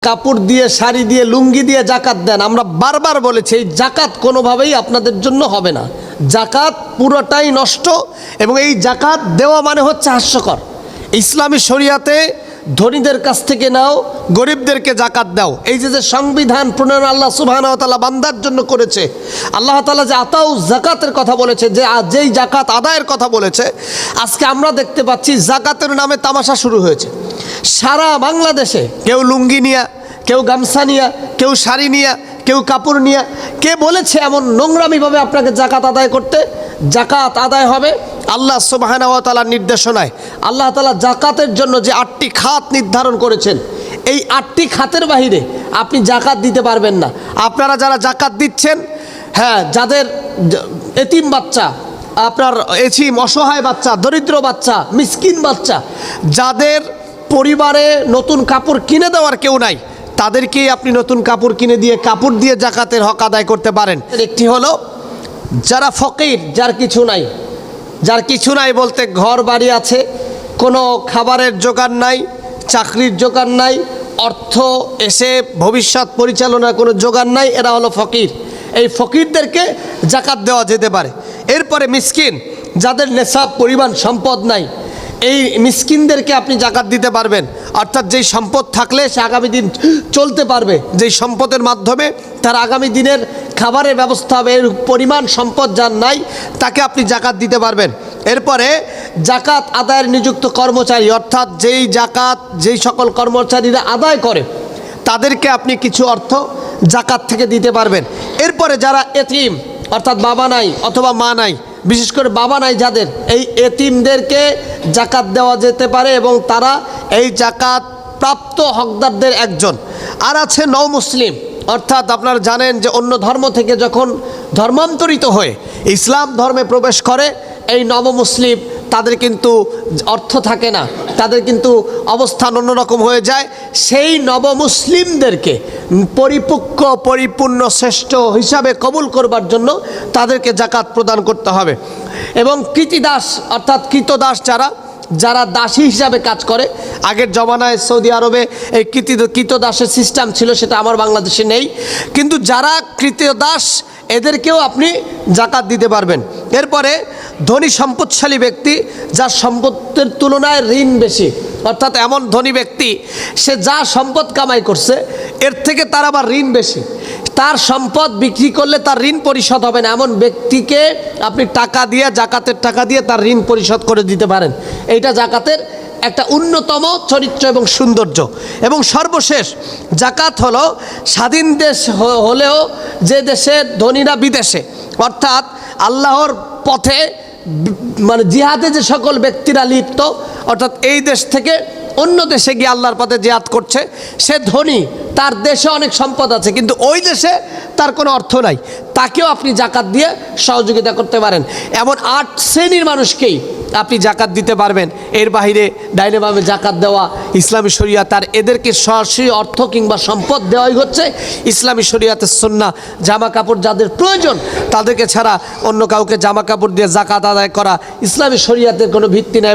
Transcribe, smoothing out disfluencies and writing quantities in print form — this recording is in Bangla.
কাপড় দিয়ে, শাড়ি দিয়ে, লুঙ্গি দিয়ে জাকাত দেন। আমরা বারবার বলেছি এই জাকাত কোনোভাবেই আপনাদের জন্য হবে না। জাকাত পুরোটাই নষ্ট, এবং এই জাকাত দেওয়া মানে হচ্ছে হাস্যকর। ইসলামী শরিয়াতে ধনীদের কাছ থেকে নাও, গরিবদেরকে জাকাত দাও। এই যে সংবিধান প্রণয়ন আল্লাহ সুবহানাহু ওয়া তাআলা বান্দার জন্য করেছে, আল্লাহ তাআলা যে আতাউ জাকাতের কথা বলেছে, যেই জাকাত আদায়ের কথা বলেছে, আজকে আমরা দেখতে পাচ্ছি জাকাতের নামে তামাশা শুরু হয়েছে। সারা বাংলাদেশে কেউ লুঙ্গি নিয়া, কেউ গামছা নিয়া, কেউ শাড়ি নিয়া, কেউ কাপড় নিয়া। কে বলেছে এমন নোংরামিভাবে আপনাকে জাকাত আদায় করতে? জাকাত আদায় হবে আল্লাহ সুবহানাহু ওয়া তাআলার নির্দেশনায়। আল্লাহ তাআলা জাকাতের জন্য যে 8টি খাত নির্ধারণ করেছেন, এই 8টি খাতের বাহিরে আপনি জাকাত দিতে পারবেন না। আপনারা যারা জাকাত দিচ্ছেন, হ্যাঁ, যাদের এতিম বাচ্চা, আপনার এতিম অসহায় বাচ্চা, দরিদ্র বাচ্চা, মিসকিন বাচ্চা, যাদের পরিবারে নতুন কাপড় কিনে দেওয়ার কেউ নাই, তাদেরকেই আপনি নতুন কাপড় কিনে দিয়ে কাপড় দিয়ে জাকাতের হক আদায় করতে পারেন। একটি হলো যারা ফকির, যার কিছু নাই বলতে ঘর বাড়ি আছে, কোনো খাবারের জোগাড় নাই, চাকরির জোগাড় নাই, অর্থ এসে ভবিষ্যৎ পরিচালনার কোনো জোগাড় নাই, এরা হলো ফকির। এই ফকিরদেরকে জাকাত দেওয়া যেতে পারে। এরপরে মিসকিন, যাদের নেশাব পরিমাণ সম্পদ নাই, এই মিসকিনদেরকে আপনি জাকাত দিতে পারবেন। অর্থাৎ যেই সম্পদ থাকলে সে আগামী দিন চলতে পারবে, যেই সম্পদের মাধ্যমে তার আগামী দিনের খাবারের ব্যবস্থা হবে, এর পরিমাণ সম্পদ যার নাই, তাকে আপনি জাকাত দিতে পারবেন। এরপরে জাকাত আদায়ের নিযুক্ত কর্মচারী, অর্থাৎ যেই সকল কর্মচারীরা আদায় করে, তাদেরকে আপনি কিছু অর্থ জাকাত থেকে দিতে পারবেন। এরপরে যারা এতিম, অর্থাৎ বাবা নাই অথবা মা নাই, বিশেষ করে বাবা নাই যাদের, এই এতিমদেরকে জাকাত দেওয়া যেতে পারে, এবং তারা এই জাকাত প্রাপ্ত হকদারদের একজন। আর আছে নও মুসলিম, অর্থাৎ আপনারা জানেন যে অন্য ধর্ম থেকে যখন ধর্মান্তরিত হয়ে ইসলাম ধর্মে প্রবেশ করে এই নবমুসলিম, তাদের কিন্তু অর্থ থাকে না, তাদের কিন্তু অবস্থান অন্যরকম হয়ে যায়। সেই নবমুসলিমদেরকে পরিপূর্ণ শ্রেষ্ঠ হিসাবে কবুল করবার জন্য তাদেরকে জাকাত প্রদান করতে হবে। এবং কৃতদাস, অর্থাৎ কৃতদাস যারা দাসী হিসাবে কাজ করে, আগের জমানায় সৌদি আরবে এই কৃতদাসের সিস্টেম ছিল, সেটা আমার বাংলাদেশে নেই, কিন্তু যারা কৃতদাস এদেরকেও আপনি জাকাত দিতে পারবেন। এরপরে ধনী সম্পদশালী ব্যক্তি, যার সম্পদের তুলনায় ঋণ বেশি, অর্থাৎ এমন ধনী ব্যক্তি সে যা সম্পদ কামাই করছে এর থেকে তার আবার ঋণ বেশি, তার সম্পদ বিক্রি করলে তার ঋণ পরিশোধ হবে না, এমন ব্যক্তিকে আপনি টাকা দিয়ে, জাকাতের টাকা দিয়ে তার ঋণ পরিশোধ করে দিতে পারেন। এইটা জাকাতের একটা অন্যতম চরিত্র এবং সৌন্দর্য। এবং সর্বশেষ জাকাত হলো স্বাধীন দেশ হলেও যে দেশে ধনীরা বিদেশে, অর্থাৎ আল্লাহর পথে মানে জিহাদে যে সকল ব্যক্তিরা লিপ্ত, অর্থাৎ এই দেশ থেকে অন্য দেশে গিয়ে আল্লাহর পথে জিহাদ করছে, সে ধনী, তার দেশে অনেক সম্পদ আছে, কিন্তু ওই দেশে তার কোনো অর্থ নাই, তাকেও আপনি জাকাত দিয়ে সহযোগিতা করতে পারেন। এমন 8 শ্রেণীর মানুষকেই আপনি জাকাত দিতে পারবেন। এর বাহিরে ডাইনেভাবে জাকাত দেওয়া ইসলামী শরিয়াত, আর এদেরকে সরাসরি অর্থ কিংবা সম্পদ দেওয়াই হচ্ছে ইসলামী শরিয়াতের সুন্নাহ। জামা কাপড় যাদের প্রয়োজন, তাদেরকে ছাড়া অন্য কাউকে জামা কাপড় দিয়ে জাকাত আদায় করা ইসলামী শরিয়াতের কোনো ভিত্তি নেই।